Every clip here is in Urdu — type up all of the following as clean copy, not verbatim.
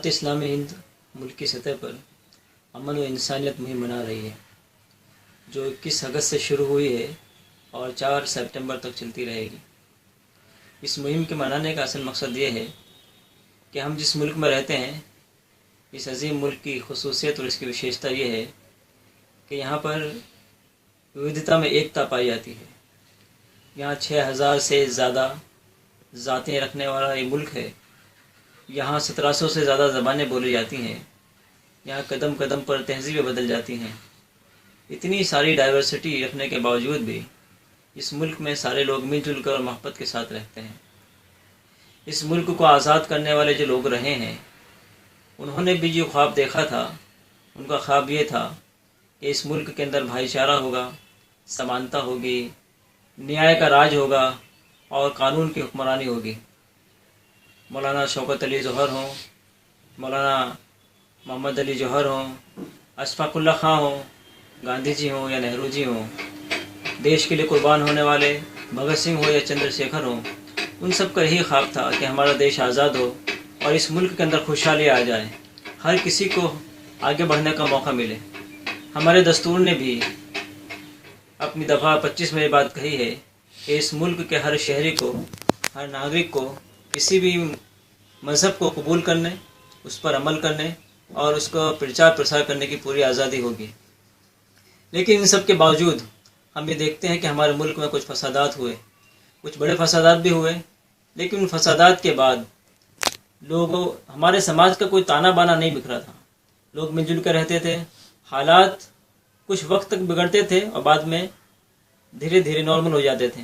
جماعت اسلامی ہند ملک کی سطح پر امن و انسانیت مہم منا رہی ہے، جو 21 اگست سے شروع ہوئی ہے اور 4 سپٹمبر تک چلتی رہے گی۔ اس مہم کے منانے کا اصل مقصد یہ ہے کہ ہم جس ملک میں رہتے ہیں، اس عظیم ملک کی خصوصیت اور اس کی وشیشتا یہ ہے کہ یہاں پر وودھتا میں ایکتا پائی جاتی ہے۔ یہاں 6000 سے زیادہ ذاتیں رکھنے والا یہ ملک ہے۔ یہاں 1700 سے زیادہ زبانیں بولی جاتی ہیں۔ یہاں قدم قدم پر تہذیبیں بدل جاتی ہیں۔ اتنی ساری ڈائیورسٹی رکھنے کے باوجود بھی اس ملک میں سارے لوگ مل جل کر اور محبت کے ساتھ رہتے ہیں۔ اس ملک کو آزاد کرنے والے جو لوگ رہے ہیں، انہوں نے بھی جو خواب دیکھا تھا، ان کا خواب یہ تھا کہ اس ملک کے اندر بھائی چارہ ہوگا، سمانتا ہوگی، نیائے کا راج ہوگا اور قانون کی حکمرانی ہوگی۔ مولانا شوکت علی جوہر ہوں، مولانا محمد علی جوہر ہوں، اشفاق اللہ خاں ہوں، گاندھی جی ہوں یا نہرو جی ہوں، دیش کے لیے قربان ہونے والے بھگت سنگھ ہو یا چندر شیکھر ہوں، ان سب کا یہی خواب تھا کہ ہمارا دیش آزاد ہو اور اس ملک کے اندر خوشحالی آ جائے، ہر کسی کو آگے بڑھنے کا موقع ملے۔ ہمارے دستور نے بھی اپنی دفعہ 25 میں یہ بات کہی ہے کہ اس ملک کے ہر شہری کو، ہر ناگرک کو کسی بھی مذہب کو قبول کرنے، اس پر عمل کرنے اور اس کو پرچار پرسار کرنے کی پوری آزادی ہوگی۔ لیکن ان سب کے باوجود ہم یہ دیکھتے ہیں کہ ہمارے ملک میں کچھ فسادات ہوئے، کچھ بڑے فسادات بھی ہوئے، لیکن ان فسادات کے بعد ہمارے سماج کا کوئی تانا بانا نہیں بکھرا تھا۔ لوگ مل جل کر رہتے تھے۔ حالات کچھ وقت تک بگڑتے تھے اور بعد میں دھیرے دھیرے نارمل ہو جاتے تھے،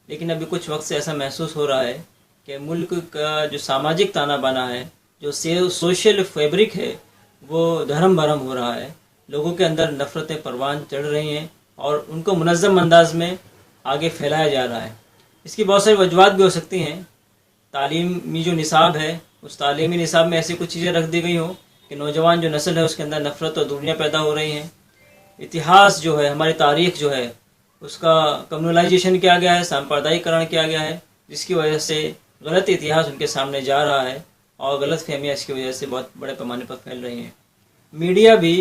لیکن ابھی کچھ وقت سے ایسا محسوس ہو رہا ہے کہ ملک کا جو ساماجک تانا بانا ہے، جو سوشل فیبرک ہے، وہ دھرم بھرم ہو رہا ہے۔ لوگوں کے اندر نفرتیں پروان چڑھ رہی ہیں اور ان کو منظم انداز میں آگے پھیلایا جا رہا ہے۔ اس کی بہت ساری وجوہات بھی ہو سکتی ہیں۔ تعلیمی جو نصاب ہے، اس تعلیمی نصاب میں ایسی کچھ چیزیں رکھ دی گئی ہوں کہ نوجوان جو نسل ہے اس کے اندر نفرت اور دوریاں پیدا ہو رہی ہیں۔ اتہاس جو ہے، ہماری تاریخ جو ہے، اس کا کمیونلائزیشن کیا گیا ہے، سامپردائی کرن کیا گیا ہے، جس کی وجہ سے غلط اتہاس ان کے سامنے جا رہا ہے اور غلط فہمیاں اس کی وجہ سے بہت بڑے پیمانے پر پھیل رہی ہیں۔ میڈیا بھی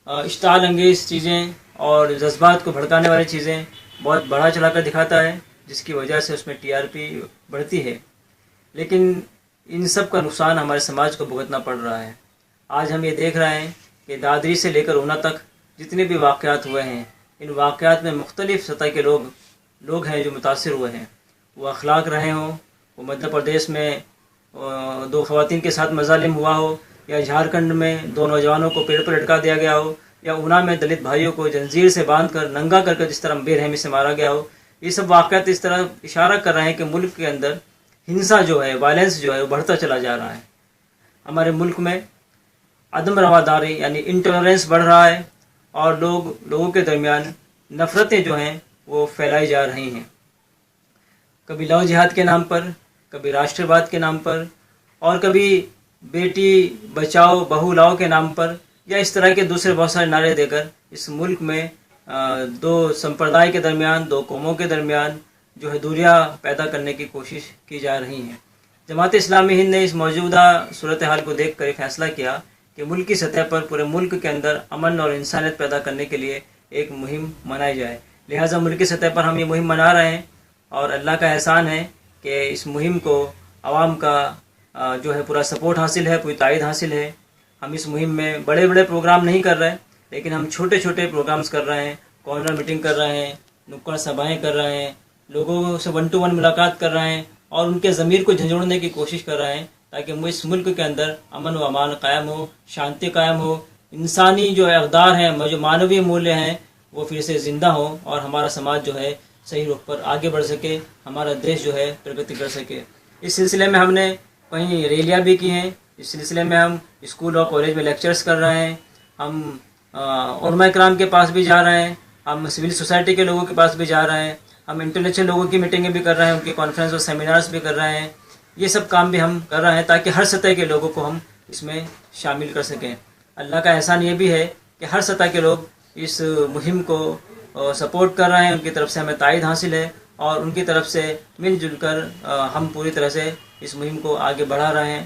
اشتعال انگیز چیزیں اور جذبات کو بھڑکانے والی چیزیں بہت بڑھا چڑھا کر دکھاتا ہے، جس کی وجہ سے اس میں TRP بڑھتی ہے۔ لیکن ان سب کا نقصان ہمارے سماج کو بھگتنا پڑ رہا ہے۔ آج ہم یہ دیکھ رہے ہیں کہ دادری سے لے کر اونا تک جتنے بھی واقعات ہوئے ہیں، ان واقعات میں مختلف سطح کے لوگ ہیں جو متاثر ہوئے ہیں۔ وہ اخلاق رہے ہوں، وہ مدھیہ پردیش میں 2 خواتین کے ساتھ مظالم ہوا ہو، یا جھارکھنڈ میں 2 نوجوانوں کو پیڑ پر لٹکا دیا گیا ہو، یا اونا میں دلت بھائیوں کو جنزیر سے باندھ کر ننگا کر جس طرح بے رحمی سے مارا گیا ہو۔ یہ سب واقعات اس طرح اشارہ کر رہے ہیں کہ ملک کے اندر ہنسا جو ہے، وائلنس جو ہے، وہ بڑھتا چلا جا رہا ہے۔ ہمارے ملک میں عدم رواداری یعنی انٹالرنس بڑھ رہا ہے اور لوگوں کے درمیان نفرتیں جو ہیں وہ پھیلائی جا رہی ہیں، کبھی لو جہاد کے نام پر، کبھی راشٹر واد کے نام پر، اور کبھی بیٹی بچاؤ بہو لاؤ کے نام پر، یا اس طرح کے دوسرے بہت سارے نعرے دے کر اس ملک میں 2 سمپردائے کے درمیان، 2 قوموں کے درمیان جو ہے دوریاں پیدا کرنے کی کوشش کی جا رہی ہیں۔ جماعت اسلامی ہند نے اس موجودہ صورتحال کو دیکھ کر فیصلہ کیا کہ ملکی سطح پر پورے ملک کے اندر امن اور انسانیت پیدا کرنے کے لیے ایک مہم منائی جائے۔ لہٰذا ملکی سطح پر ہم یہ مہم منا رہے ہیں اور اللہ کا احسان ہے کہ اس مہم کو عوام کا جو ہے پورا سپورٹ حاصل ہے، پوری تائید حاصل ہے۔ ہم اس مہم میں بڑے بڑے پروگرام نہیں کر رہے، لیکن ہم چھوٹے چھوٹے پروگرامز کر رہے ہیں، کارنر میٹنگ کر رہے ہیں، نکڑ سبھائیں کر رہے ہیں، لوگوں سے 1 to 1 ملاقات کر رہے ہیں اور ان کے ضمیر کو جھنجھوڑنے کی کوشش کر رہے ہیں تاکہ اس ملک کے اندر امن و امان قائم ہو، شانتی قائم ہو، انسانی جو اقدار ہیں، جو مانوی مولیہ ہیں، وہ پھر سے زندہ ہوں اور ہمارا سماج جو ہے صحیح رخ پر آگے بڑھ سکے، ہمارا دیش جو ہے پرگتی کر سکے۔ اس سلسلے میں ہم نے کہیں ریلیاں بھی کی ہیں، اس سلسلے میں ہم اسکول اور کالج میں لیکچرز کر رہے ہیں، ہم علماء کرام کے پاس بھی جا رہے ہیں، ہم سول سوسائٹی کے لوگوں کے پاس بھی جا رہے ہیں، ہم انٹلیکچوئل لوگوں کی میٹنگیں بھی کر رہے ہیں، ان کی کانفرنس اور سیمینارز بھی کر رہے ہیں۔ یہ سب کام بھی ہم کر رہے ہیں تاکہ ہر سطح کے لوگوں کو ہم اس میں شامل کر سکیں۔ اللہ کا احسان یہ بھی ہے کہ ہر سطح کے لوگ اس مہم کو سپورٹ کر رہے ہیں، ان کی طرف سے ہمیں تائید حاصل ہے اور ان کی طرف سے مل جل کر ہم پوری طرح سے اس مہم کو آگے بڑھا رہے ہیں۔